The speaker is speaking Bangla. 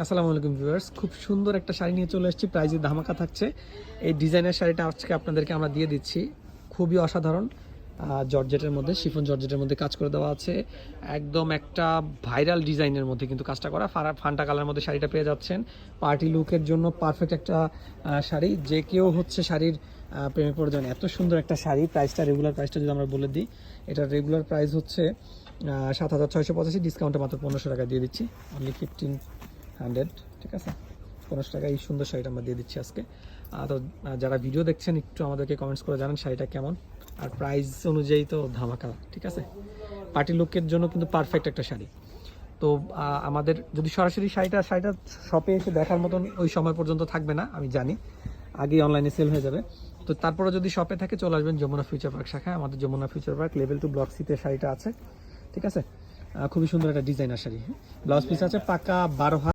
আসসালামু আলাইকুম ভিউয়ার্স, খুব সুন্দর একটা শাড়ি নিয়ে চলে এসেছি। প্রাইজে ধামাকা থাকছে। এই ডিজাইনের শাড়িটা আজকে আপনাদেরকে আমরা দিয়ে দিচ্ছি। খুবই অসাধারণ, জর্জেটের মধ্যে, শিফন জর্জেটের মধ্যে কাজ করে দেওয়া আছে। একদম একটা ভাইরাল ডিজাইনের মধ্যে কিন্তু কাজটা করা। ফান্টা কালার মধ্যে শাড়িটা পেয়ে যাচ্ছেন। পার্টি লুকের জন্য পারফেক্ট একটা শাড়ি। যে কেউ হচ্ছে শাড়ির প্রেমে পড়ে যান। এত সুন্দর একটা শাড়ি। প্রাইসটা, রেগুলার প্রাইসটা যদি আমরা বলে দিই, এটার রেগুলার প্রাইস হচ্ছে 7,685, ডিসকাউন্টে মাত্র 1500 টাকা দিয়ে দিচ্ছি। অনলি 1500, ঠিক আছে? 1500 টাকা এই সুন্দর শাড়িটা আমরা দিয়ে দিচ্ছি আজকে। তো যারা ভিডিও দেখছেন একটু আমাদেরকে কমেন্টস করে জানান শাড়িটা কেমন, আর প্রাইস অনুযায়ী তো ধামাকা, ঠিক আছে? পার্টি লুকের জন্য কিন্তু পারফেক্ট একটা শাড়ি। তো আমাদের যদি সরাসরি শাড়িটা শপে এসে দেখার মতন ওই সময় পর্যন্ত থাকবে না, আমি জানি, আগেই অনলাইনে সেল হয়ে যাবে। তো তারপরে যদি শপে থাকে চলে আসবেন যমুনা ফিউচার পার্ক শাখায়। আমাদের Jamuna Future Park level 2 block সিতে শাড়িটা আছে, ঠিক আছে? খুবই সুন্দর একটা ডিজাইনার শাড়ি। ব্লাউজ পিস আছে পাকা 12 হাত।